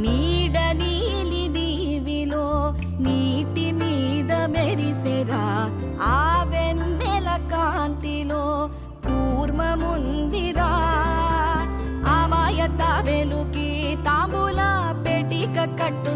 నీడ నీలి దీవిలో నీటి మీద మెరిసెరా ఆ వెన్నెల కాంతిలో కూర్మముందిరా అమాయత వెలుకి తాంబూల పెటిక కట్టు